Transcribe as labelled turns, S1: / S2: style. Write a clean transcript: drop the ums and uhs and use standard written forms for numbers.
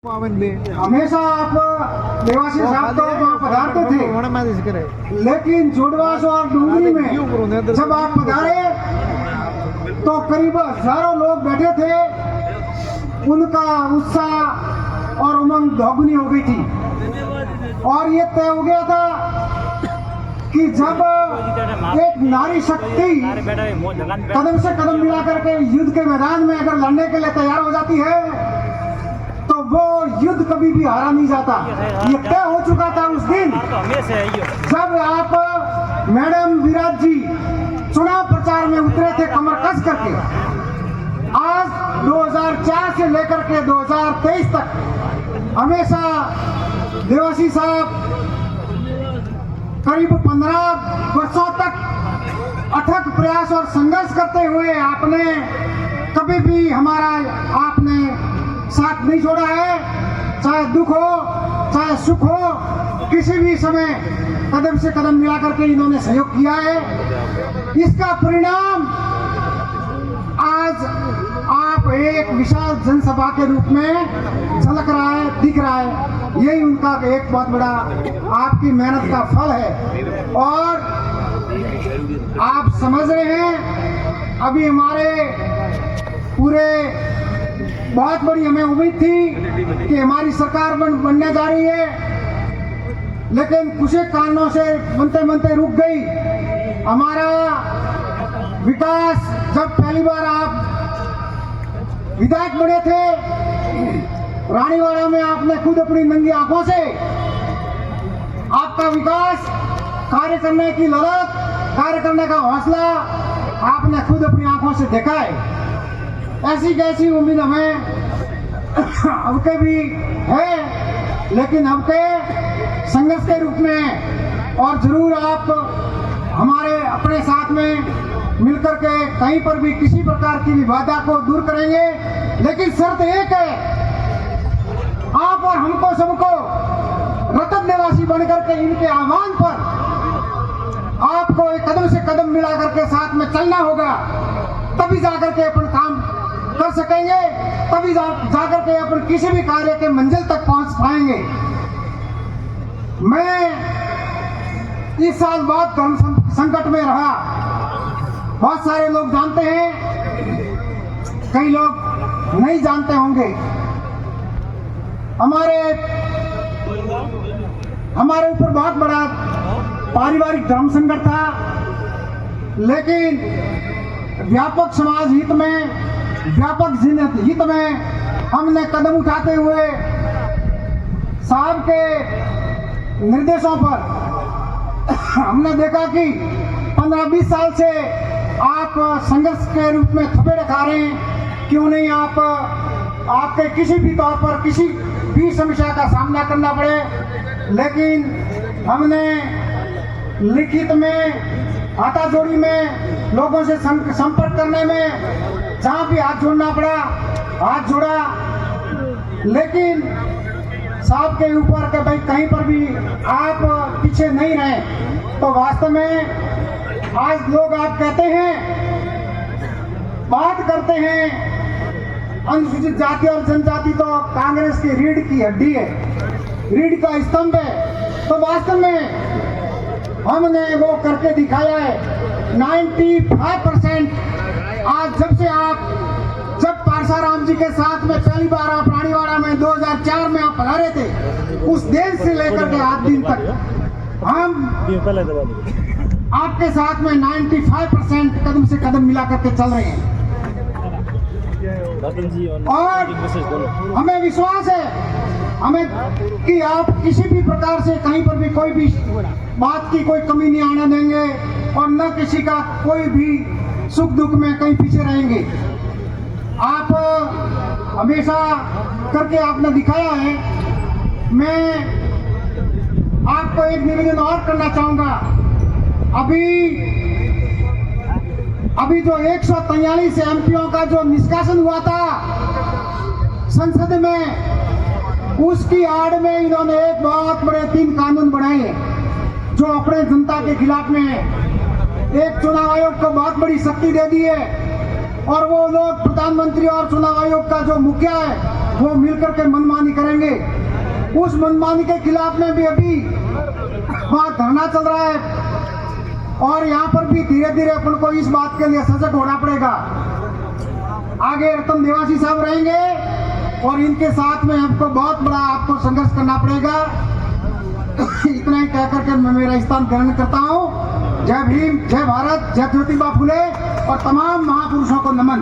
S1: हमेशा आप देवासी साहब तो वहाँ पधारते थे, लेकिन जोडवास और डूंगरी में जब आप पधारे तो करीब हजारों लोग बैठे थे। उनका उत्साह और उमंग दोगुनी हो गई थी और ये तय हो गया था कि जब एक नारी शक्ति कदम से कदम मिला करके युद्ध के मैदान में अगर लड़ने के लिए तैयार हो जाती है तो वो युद्ध कभी भी हारा नहीं जाता। ये तय हो चुका था उस दिन जब आप मैडम विराट जी चुनाव प्रचार में उतरे थे कमर कस करके। आज 2004 से लेकर के 2023 तक हमेशा देवासी साहब करीब 15 वर्षों तक अथक प्रयास और संघर्ष करते हुए आपने कभी भी हमारा आपने साथ नहीं छोड़ा है। चाहे दुख हो चाहे सुख हो, किसी भी समय कदम से कदम मिला करके इन्होंने सहयोग किया है। इसका परिणाम आज आप एक विशाल जनसभा के रूप में झलक रहा है, दिख रहा है। यही उनका एक बहुत बड़ा आपकी मेहनत का फल है। और आप समझ रहे हैं, अभी हमारे पूरे बहुत बड़ी हमें उम्मीद थी कि हमारी सरकार बनने जा रही है, लेकिन कुछ कारणों से बनते बनते रुक गई। हमारा विकास जब पहली बार आप विधायक बने थे रानीवाड़ा में, आपने खुद अपनी नंगी आंखों से आपका विकास, कार्य करने की ललक, कार्य करने का हौसला आपने खुद अपनी आंखों से देखा है। ऐसी कैसी उम्मीद हमें अब के भी है, लेकिन अब के संघर्ष के रूप में और जरूर आप हमारे अपने साथ में मिलकर के कहीं पर भी किसी प्रकार की विवादा को दूर करेंगे। लेकिन शर्त एक है, आप और हमको सबको रतन निवासी बनकर के इनके आह्वान पर आपको एक कदम से कदम मिला करके साथ में चलना होगा। तभी जाकर के अपन काम कर सकेंगे, तभी जाकर के अपन किसी भी कार्य के मंजिल तक पहुंच पाएंगे। मैं इस साल बहुत धर्म संकट में रहा। बहुत सारे लोग जानते हैं, कई लोग नहीं जानते होंगे। हमारे ऊपर बहुत बड़ा पारिवारिक धर्म संकट था, लेकिन व्यापक समाज हित में, व्यापक हित में हमने कदम उठाते हुए साहब के निर्देशों पर हमने देखा कि 15-20 साल से आप संघर्ष के रूप में थपेड़े खा रहे हैं। क्यों नहीं आप आपके किसी भी तौर पर किसी भी समस्या का सामना करना पड़े। लेकिन हमने लिखित में, हाथाजोड़ी में, लोगों से संपर्क करने में जहां भी हाथ जोड़ना पड़ा हाथ जोड़ा। लेकिन साहब के ऊपर के भाई कहीं पर भी आप पीछे नहीं रहे। तो वास्तव में आज लोग आप कहते हैं, बात करते हैं अनुसूचित जाति और जनजाति तो कांग्रेस की रीढ़ की हड्डी है, रीढ़ का स्तंभ है। तो वास्तव में हमने वो करके दिखाया है। 95% आज जब पारसाराम जी के साथ में पहली बार आप रानीवाड़ा में 2004 में आप पधारे थे, उस दिन से लेकर के आज दिन तक हम आपके साथ में 95% कदम से कदम मिला करके चल रहे हैं। और हमें विश्वास है हमें कि आप किसी भी प्रकार से कहीं पर भी कोई भी बात की कोई कमी नहीं आने देंगे और न किसी का कोई भी सुख दुख में कहीं पीछे रहेंगे। आप हमेशा करके आपने दिखाया है। मैं आपको एक निवेदन और करना चाहूंगा। अभी जो 143 एमपीओ का जो निष्कासन हुआ था संसद में, उसकी आड़ में इन्होंने एक बहुत बड़े 3 कानून बनाए जो अपने जनता के खिलाफ में है। एक चुनाव आयोग को बहुत बड़ी शक्ति दे दी है और वो लोग प्रधानमंत्री और चुनाव आयोग का जो मुखिया है वो मिलकर के मनमानी करेंगे। उस मनमानी के खिलाफ में भी अभी वहाँ धरना चल रहा है और यहाँ पर भी धीरे धीरे अपन को इस बात के लिए सजग होना पड़ेगा। आगे रतन देवासी साहब रहेंगे और इनके साथ में हमको बहुत बड़ा आपको संघर्ष करना पड़ेगा। इतना ही कहकर के मैं मेरा स्थान ग्रहण करता हूँ। जय भीम, जय भारत, जय ज्योतिबा फुले और तमाम महापुरुषों को नमन।